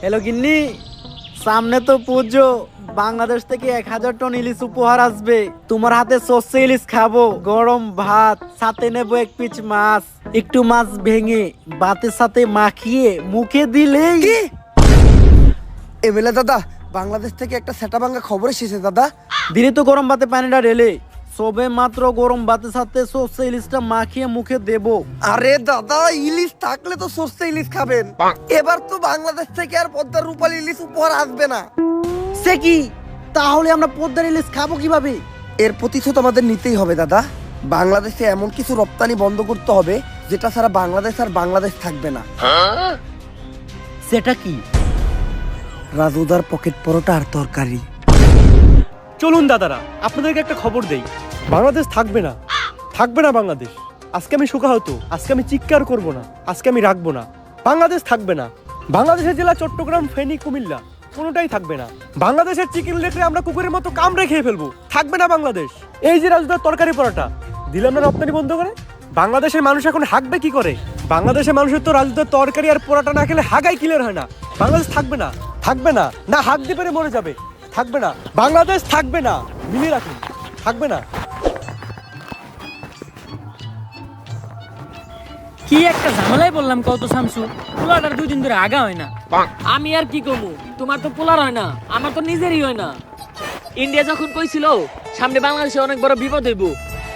Hello গিন্নি, সামনে তো পুজো। বাংলাদেশ থেকে 1000 টন ইলিশ উপহার আসবে। তোমার হাতে সর্ষে ইলিশ খাবো, গরম ভাত, সাথে নেবো 1 পিস মাছ। একটু মাছ ভেঙে ভাতের সাথে মাখিয়ে মুখে দিলেই। কি এমএলএ দাদা, বাংলাদেশ থেকে একটা সেটা ভাঙা খবর এসেছে দাদা। দিলে তো গরম ভাতে পানিটা ঢেলে সবে মাত্র গরম ভাতের সাথে সর্ষে ইলিশটা মাখিয়ে মুখে দেবো। আরে দাদা, ইলিশ থাকলে তো সস্তা ইলিশ খাবেন। এবার তো বাংলাদেশ থেকে আর পদ্মার রূপালী ইলিশ উপহার আসবে না। সে কি? তাহলে আমরা পদ্মার ইলিশ খাবো কিভাবে? এর প্রতিশোধ আমাদের নিতেই হবে দাদা। বাংলাদেশে এমন কিছু রপ্তানি বন্ধ করতে হবে যেটা ছাড়া বাংলাদেশ আর বাংলাদেশ থাকবে না। সেটা কি? রাজুদার পকেট পরোটা আর তরকারি। চলুন দাদারা, আপনাদেরকে একটা খবর দেই। বাংলাদেশ থাকবে না, থাকবে না বাংলাদেশ। আজকে আমি শোকাহত, আজকে আমি চিৎকার করব না, আজকে আমি রাখবো না। বাংলাদেশ থাকবে না। বাংলাদেশের জেলা চট্টগ্রাম, ফেনী, কুমিল্লা কোনোটাই থাকবে না। বাংলাদেশের চিকেন লেগরে আমরা কুকুরের মতো কামড়ে খেয়ে ফেলবো। থাকবে না বাংলাদেশ। এই যে রাজুদার তরকারি পরোটা দিলাম না রপ্তানি বন্ধ করে, বাংলাদেশের মানুষ এখন হাঁকবে কি করে? বাংলাদেশের মানুষের তো রাজুদার তরকারি আর পরোটা না খেলে হাগাই ক্লিয়ার হয় না। বাংলাদেশ থাকবে না, থাকবে না, না হাঁক দিয়ে পেরে মরে যাবে। থাকবে না, বাংলাদেশ থাকবে না। মিলিয়ে রাখুন, থাকবে না। কি একটা ঝামেলায় বললাম কত শামসু, পোলাটার 2 দিন ধরে আগা হয় না। আমি আর কি করবো, তোমার তো পোলার হয় না, আমার তো নিজেরই হয় না। ইন্ডিয়া যখন কইছিল সামনে বাংলাদেশে অনেক বড় বিপদ হইব,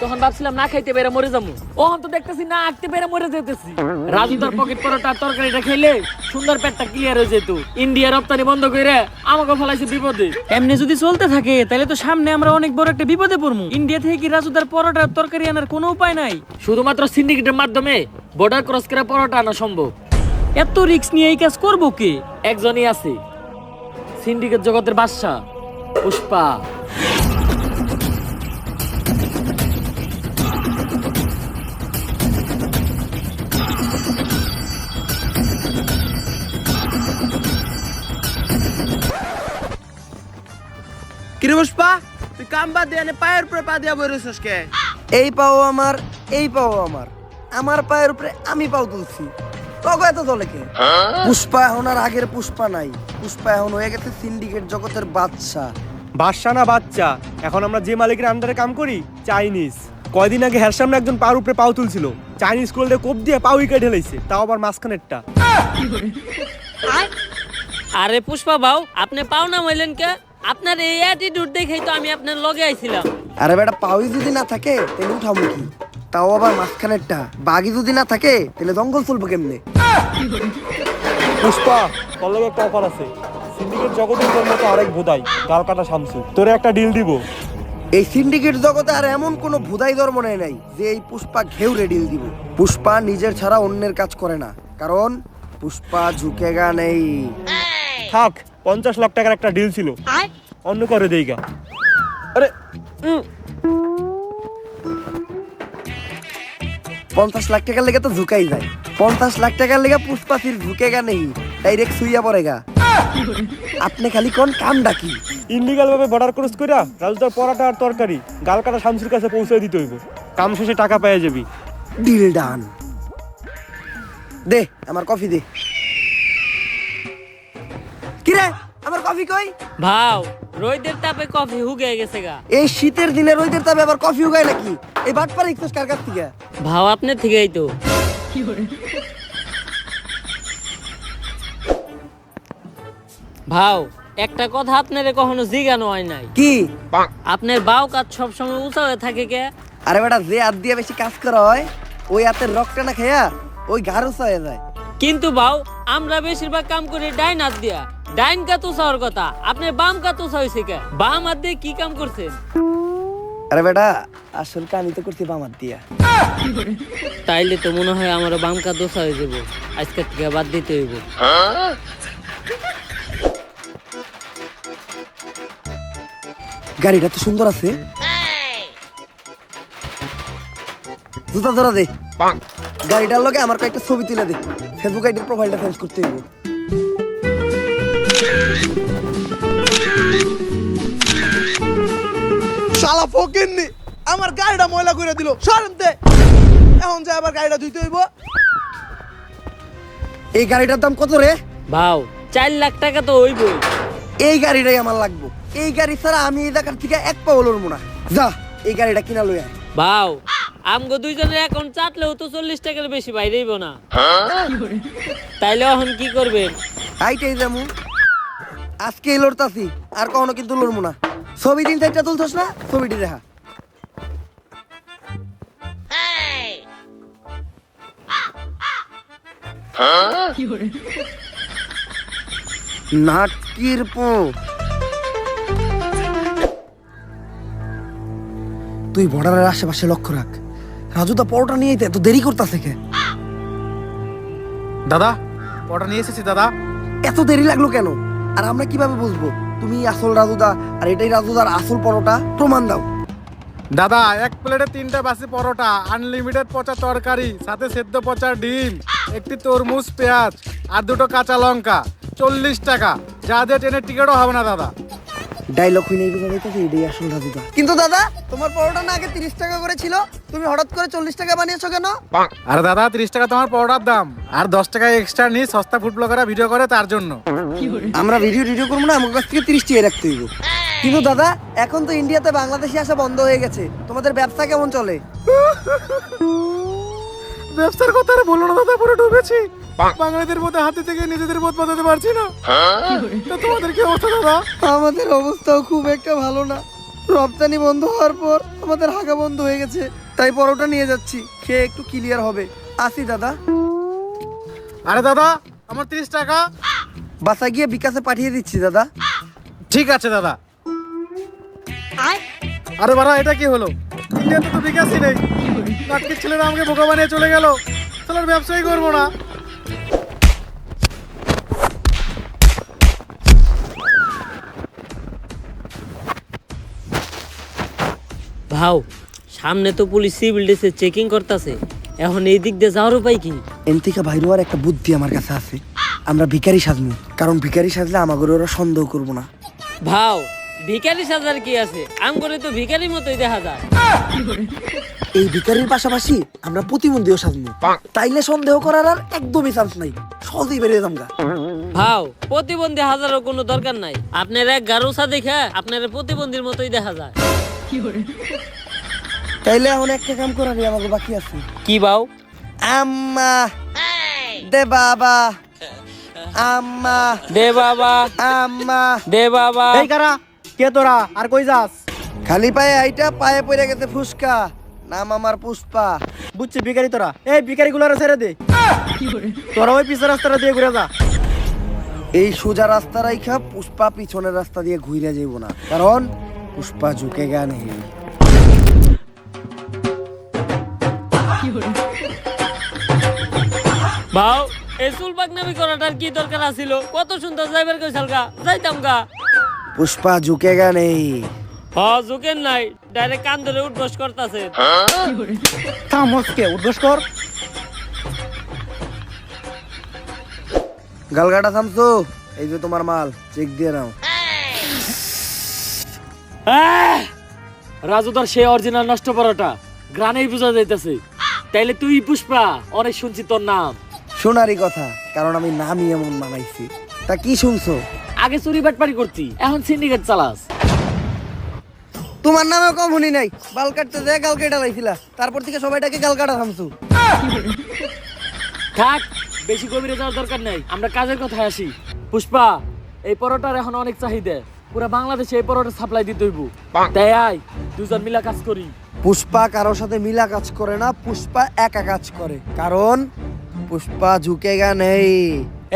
তখন ভাবছিলাম না খাইতে পেরে মরে যাবো। ওহন তো দেখতেছি না আঁকতে পেরে মরে যেতেছি। রাজুদার পকেট পরোটা তরকারিটা খেলে সুন্দর পেটটা ক্লিয়ার হয়ে যেত। ইন্ডিয়া রপ্তানি বন্ধ করে আমাকে ফলাইছে বিপদে। এমনি যদি চলতে থাকে তাহলে তো সামনে আমরা অনেক বড় একটা বিপদে পড়বো। ইন্ডিয়া থেকে কি রাজুদার পরোটা তরকারি আনার কোনো উপায় নাই? শুধুমাত্র সিন্ডিকেটের মাধ্যমে বর্ডার ক্রস করে পরোটা আনা সম্ভব। এত রিস্ক নিয়ে এই কাজ করবো কে? একজনই আছে, সিন্ডিকেট জগতের বাদশা, পুষ্পা। কিরে পুষ্পা, তুই কাম বাদ দিয়ে পায়ের উপরে পা দিয়া বইরেছিস কে? এই পাও আমার, এই পাও আমার, আমার পায়ের উপরে আমি পাও তুলছি। তবে এত চলে কে? পুষ্পা এখন আর আগের পুষ্পা নাই। পুষ্পা এখন হয়ে গেছে সিন্ডিকেট জগতের বাদশা। বাদশা না বাচ্চা, এখন আমরা যে মালিকের আন্ডারে কাম করি, চাইনিজ। কয়দিন আগে হের সামনে একজন পার উপরে পাও তুলছিল, চাইনিজ কোল্ডে কোপ দিয়ে পাও উইকে ঢেলাইছে, তাও আবার মাঝখানেরটা। আরে পুষ্পা বাউ, আপনি পাও না মইলেন কে? আপনার এই অ্যাটিটিউড দেখেই তো আমি আপনার লগে আইছিলাম। আরে বেটা, পাওই যদি না থাকে তাহলে উঠাবো কি? তাও আবার মাঝখানেরটা। বাঘই যদি না থাকে তাহলে জঙ্গল চলবো কেমনে? পুষ্পা, তোর লগে একটা অফার আছে। সিন্ডিকেট জগতের জন্য তো আরেক ভোদাই, গাল কাটা শামসু, তোরে একটা ডিল দিব। এই সিন্ডিকেট জগতে আর এমন কোনো ভুদাই ধর্ম নাই যে এই পুষ্পা ঘেউ রেডিল দিব। পুষ্পা নিজের ছাড়া অন্যের কাজ করে না, কারণ পুষ্পা ঝুঁকেগা নেই। থাক, 50 লাখ টাকার একটা ডিল ছিল, অন্য করে দেইগা। আরে 50 লাখ টাকার লেগে তো ঝুঁকাই যায়। 50 লাখ টাকার লেগে পুষ্পা ফির ঝুঁকেগা নেই, ডাইরেক্ট সুইয়া পড়েগা। আপনি খালি কোন কাম ডাকি? ইনলিগাল ভাবে বর্ডার ক্রস কইরা রাজুদার পরাটা আর তরকারি গাল কাটা শামসুর কাছে পৌঁছে দিতে হইব। কাম শেষে টাকা পেয়ে যাবি। Deal done. দে আমার কফি দে। কিরে, আমার কফি কই? ভাও, রোদের তাপে কফি হুগে গেছে গা। এই শীতের দিনে রোদের তাপে আবার কফি উগায় নাকি? এই বাটপার ইকছস কার কাছ থেকে? ভাও আপনার থেকেই তো। ভাও, একটা কথা আপনারে কখনো জিজ্ঞানো হয় নাই। কি? আপনার বাউ কাজ সবসময় উঁচা হয়ে থাকে কে? আরে বেটা, যে হাত দিয়ে বেশি কাজ করা হয় ওই হাতের রক্তটা না খেয়া ওই ঘাড় উঁচা হয়ে যায়। কিন্তু ভাও, আমরা বেশিরভাগ কাম করি ডাইন হাত দিয়া। ডাইন কাত উঁচা হওয়ার কথা, আপনার বাম কাত উঁচা হয়েছে কে? বাম হাত দিয়ে কি কাম করছেন? আরে বেটা, আসল কামি তো করছি বাম হাত দিয়া। তাইলে তো মনে হয় আমারও বাম কাত উঁচা হয়ে যাবো। আজকের থেকে বাদ দিতে হইব। গাড়িটা তো সুন্দর আছে। জুতা ধরা দে। গাড়িটার লগে আমার কয়েকটা ছবি তুলে দে। ফেসবুক আইডির প্রোফাইলটা চেঞ্জ করতে হইব। শালা ফকিন্নি আমার গাড়িটা ময়লা করে দিল। সরেনতে এখন যা আবার গাড়িটা ধুইতে হইব। এই গাড়িটার দাম কত রে? ভাও, 4 লাখ টাকা তো হইবই। এই গাড়িটাই আমার লাগবো। এই গাড়ি ছাড়া আমি এই জায়গার থেকে এক পাও লড়বো না। যা এই গাড়িটা কিনা লই আয়। ভাও আমগো দুইজনের অ্যাকাউন্ট চাটলেও তো 40 টাকার বেশি বাইরেইব না। তাইলে এখন কি করবেন? আইটাই যেমন আজকে লড়তাছি, আর কখনো কিন্তু লড়বো না। ছবি দিন চারটা তুলছস না, ছবিটি দেখা। নাটকির পো তুই বর্ডারের আশেপাশে লক্ষ্য রাখ। রাজু তা পরোটা নিয়ে এত দেরি করতেছে কে? দাদা পরোটা নিয়ে এসেছি দাদা। এত দেরি লাগলো কেন? আর আমরা কিভাবে বুঝবো তুমি আসল রাজুদা আর এটাই রাজুদার আসল পরোটা? প্রমাণ দাও। দাদা এক প্লেটে 3টা বাসি পরোটা, আনলিমিটেড পচা তরকারি, সাথে সেদ্ধ পচা ডিম, একটি তরমুজ, পেঁয়াজ আর 2টো কাঁচা লঙ্কা, 40 টাকা। যা দিয়ে ট্রেনের টিকিটও হবে না দাদা। ডায়লগ হই নাই বুঝা যাইতেছে এটাই আসল রাজুদা। কিন্তু দাদা তোমার পরোটা না আগে 30 টাকা করে ছিল, তুমি হঠাৎ করে 40 টাকা বানিয়েছো কেন? আরে দাদা 30 টাকা তোমার পরোটার দাম, আর 10 টাকা এক্সট্রা নিয়ে সস্তা ফুড ব্লগাররা ভিডিও করে তার জন্য। আমরা ভিডিও করবো না, আমার কাছ থেকে 30 টাকা রাখতে হইব। কিন্তু দাদা এখন তো ইন্ডিয়াতে বাংলাদেশি আসা বন্ধ হয়ে গেছে, তোমাদের ব্যবসা কেমন চলে? ব্যবসার কথা আর বলো না দাদা, পুরো ডুবেছি। বাঙালিদের মধ্যে হাতে থেকে নিজেদের বোধ বাঁচাতে পারছি না। তো তোমাদের কি অবস্থা দাদা? আমাদের অবস্থাও খুব একটা ভালো না। রপ্তানি বন্ধ হওয়ার পর আমাদের হাগা বন্ধ হয়ে গেছে, তাই পরোটা নিয়ে যাচ্ছি, খেয়ে একটু ক্লিয়ার হবে। আসি দাদা। আরে দাদা আমার 30 টাকা। বাসায় গিয়ে বিকাশে পাঠিয়ে দিচ্ছি দাদা। ঠিক আছে দাদা। আরে বাড়া এটা কি হলো? ইন্ডিয়াতে তো বিকাশই নেই। নাটকের ছেলেরা আমাকে বোকা বানিয়ে চলে গেল। তাহলে ব্যবসাই করবো না। ভাও সামনে তো পুলিশ সিভিল ড্রেসে চেকিং করতেছে, এখন এই দিক দিয়ে যাওয়ার উপায় কি? এনথেকে বাইরে হওয়ার একটা বুদ্ধি আমার কাছে আছে। আমরা ভিখারি সাজবো, কারণ ভিখারি সাজলে আমাদের ওরা সন্দেহ করবো না। ভাও ভিখারি সাজার কি আছে? আমগরে তো ভিখারি মতোই দেখা যায়। এই ভিখারির পাশাপাশি আমরা প্রতিবন্ধীও সাজবো, তাইলে সন্দেহ করার আর একদমই চান্স নাই, সহজেই বেরিয়ে যাবো। ভাও প্রতিবন্ধী হাজারও কোনো দরকার নাই, আপনার এক গারুসা দেখে আপনার প্রতিবন্ধীর মতোই দেখা যায়। তাইলে এখন একটা কাম করার আমাকে বাকি আছে। কি ভাও? আম্মা দে বাবা, আম্মা দে বাবা, আম্মা দে বাবা। এই কারা কে তোরা? আর কই যাস? খালি পায়ে আইটা পায়ে পড়ে গেছে ফুসকা। নাম আমার পুষ্পা। বুঝছি ভিখারি তোরা। এই ভিখারি গুলারে ছেড়ে দে। তোরা ওই পিছের রাস্তাটা দিয়ে ঘুরে যা। এই সোজা রাস্তা রাইখা পুষ্পা পিছনের রাস্তা দিয়ে ঘুরে যাইব না, কারণ পুষ্পা ঝুঁকে গান হে। ভাও এই চুল পাকনামি করাটার কি দরকার আছিল? কত সুন্দর যাইবার কইছাল গা, যাইতাম গা। পুষ্পা ঝুঁকে গান নেই। ঝুঁকেন নাই, ডাইরেক্ট কান ধরে উঠবস করতেছে। থামসকে উদ্বোস কর। গালগাটা থামছো, এই যে তোমার মাল, চেক দিয়ে নাও। রাজুদার সে অরিজিনাল নষ্ট পরোটা গ্রানেই বোঝা যাইতেছে। তাইলে তুই পুষ্পা, অনেক শুনছি তোর নাম। শোনারই কথা, কারণ আমি নামই এমন বানাইছি। তা কি শুনছো? আগে চুরি বাটপারি করতি, এখন সিন্ডিকেট চালাস। তোমার নামে কম শুনি নাই, বাল কাটতে যায় গাল কেটে লাইছিলা, তারপর থেকে সবাইটাকে গাল কাটা থামছো। থাক, বেশি গভীরে যাওয়ার দরকার নাই, আমরা কাজের কথায় আসি। পুষ্পা এই পরোটার এখন অনেক চাহিদা, পুরো বাংলাদেশে এই পরোটা সাপ্লাই দিতে হইব। তাই আয় দুজন মিলা কাজ করি। পুষ্পা কারোর সাথে মিলা কাজ করে না, পুষ্পা একা কাজ করে, কারণ পুষ্পা ঝুঁকেগা নেই।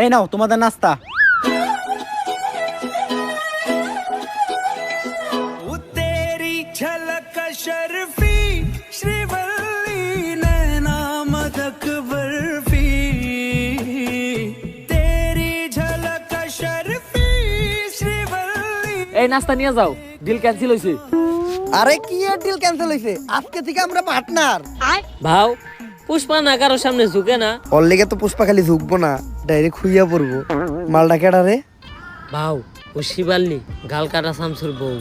এই নাও তোমাদের নাস্তা। এই নাস্তা নিয়ে যাও, ডিল ক্যান্সেল হইছে। আরে কি এর ডিল ক্যান্সেল হইছে? আজকে থেকে আমরা পার্টনার। ভাও পুষ্পা না কারো সামনে ঝুঁকে না। ওর লেগে তো পুষ্পা খালি ঝুঁকবো না, ডাইরেক্ট খুইয়া পড়বো। মালটা কেডা রে? ভাও ও শিবাল্লি, গাল কাটা শামসুর বউ।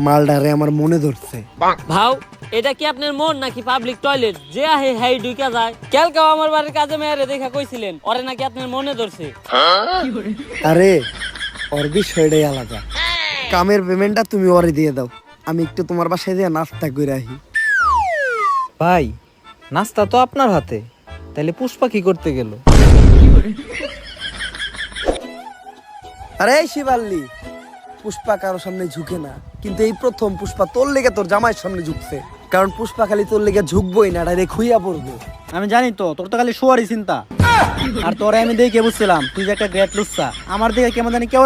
মালডারে আমার মনে ধরছে। ভাও এটা কি আপনার মন নাকি পাবলিক টয়লেট যে আহে হাই ঢুকা যায়? কালকেও আমার বাড়ির কাজে মেয়েরে দেখা কইছিলেন ওরে নাকি আপনার মনে ধরছে। আরে ওর বিষয়টাই আলাদা। কামের পেমেন্টটা তুমি ওরে দিয়ে দাও, আমি একটু তোমার বাসায় দিয়ে নাস্তা করে আহি। ভাই নাস্তা তো আপনার হাতে, তাহলে পুষ্পা কি করতে গেল? আরে শিবাল্লি, পুষ্পা কারোর সামনে ঝুঁকে না, কিন্তু এই প্রথম পুষ্পা তোর লেগে তোর জামাইয়ের সামনে ঝুঁকছে। কারণ পুষ্পা খালি তোর লেগে ঝুঁকবই না, ডাইরেক্ট খুইয়া পড়বো। আমি জানি তো তোর তো খালি শোয়ারই চিন্তা। আর তোরে আমি দেখে বুঝছিলাম তুই যে একটা গ্রেট লুচ্চা। আমার দিকে কেমন জানি কেউ